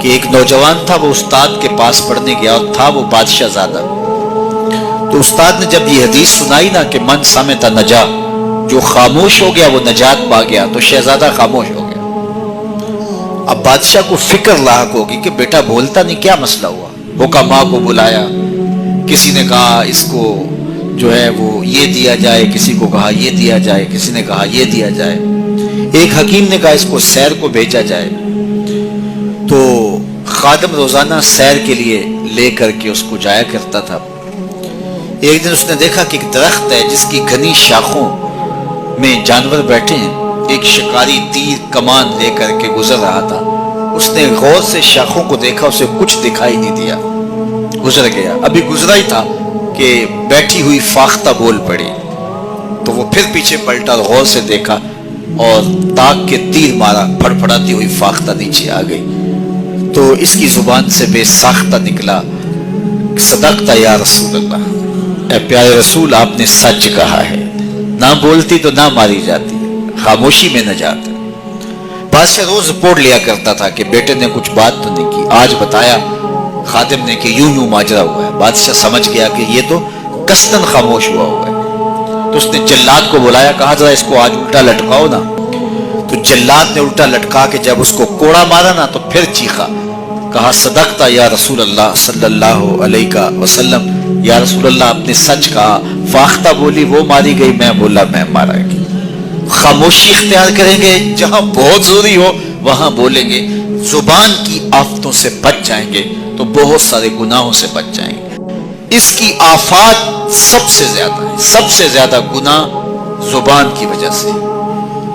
کہ ایک نوجوان تھا، وہ استاد کے پاس پڑھنے گیا اور تھا وہ بادشاہ زادہ۔ تو استاد نے جب یہ حدیث سنائی نا کہ من صامت نجا، جو خاموش ہو گیا وہ نجات پا گیا، تو شہزادہ خاموش ہو گیا۔ اب بادشاہ کو فکر لاحق ہوگی کہ بیٹا بولتا نہیں، کیا مسئلہ ہوا؟ حکماء کو بلایا، کسی نے کہا اس کو جو ہے وہ یہ دیا جائے، کسی کو کہا یہ دیا جائے، کسی نے کہا یہ دیا جائے، ایک حکیم نے کہا اس کو سیر کو بھیجا جائے۔ تو خادم روزانہ سیر کے لیے لے کر کے اس کو جایا کرتا تھا۔ ایک دن اس نے دیکھا کہ ایک درخت ہے جس کی گھنی شاخوں میں جانور بیٹھے ہیں، ایک شکاری تیر کمان لے کر کے گزر رہا تھا۔ اس نے غور سے شاخوں کو دیکھا، اسے کچھ دکھائی نہیں دیا، گزر گیا۔ ابھی گزرا ہی تھا کہ بیٹھی ہوئی فاختہ بول پڑی، تو وہ پھر پیچھے پلٹا اور غور سے دیکھا اور تاک کے تیر مارا، پھڑپھڑاتی ہوئی فاختہ نیچے آ گئی۔ تو اس کی زبان سے بے ساختہ نکلا، صدقت یا رسول اللہ، اے پیارے رسول آپ نے سچ کہا ہے، نہ بولتی تو نہ ماری جاتی، خاموشی میں نجات ہے۔ بادشاہ روز رپورٹ لیا کرتا تھا کہ بیٹے نے کچھ بات تو نہیں کی، آج بتایا خادم نے کہ یوں یوں ماجرا ہوا ہے۔ بادشاہ سمجھ گیا کہ یہ تو قصداً خاموش ہوا ہے، تو اس نے جلاد کو بلایا، کہا ذرا اس کو آج الٹا لٹکاؤ نا۔ تو جلاد نے الٹا لٹکا کے جب اس کو کوڑا مارا نا تو پھر چیخا، کہا صدقت یا رسول اللہ صلی اللہ علیہ وسلم، یا رسول اللہ آپ نے سچ کہا، فاختہ بولی وہ ماری گئی، میں بولا میں مارا گئی۔ خاموشی اختیار کریں گے، جہاں بہت ضروری ہو وہاں بولیں گے، زبان کی آفتوں سے بچ جائیں گے تو بہت سارے گناہوں سے بچ جائیں گے۔ اس کی آفات سب سے زیادہ ہے، سب سے زیادہ گناہ زبان کی وجہ سے۔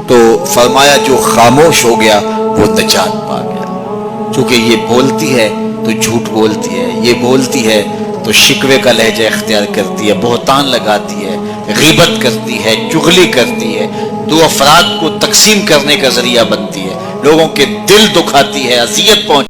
تو فرمایا جو خاموش ہو گیا وہ نجات پا گیا، چونکہ یہ بولتی ہے تو جھوٹ بولتی ہے، یہ بولتی ہے تو شکوے کا لہجہ اختیار کرتی ہے، بہتان لگاتی ہے، غیبت کرتی ہے، چغلی کرتی ہے، دو افراد کو تقسیم کرنے کا ذریعہ بنتی ہے، لوگوں کے دل دکھاتی ہے، اذیت پہنچ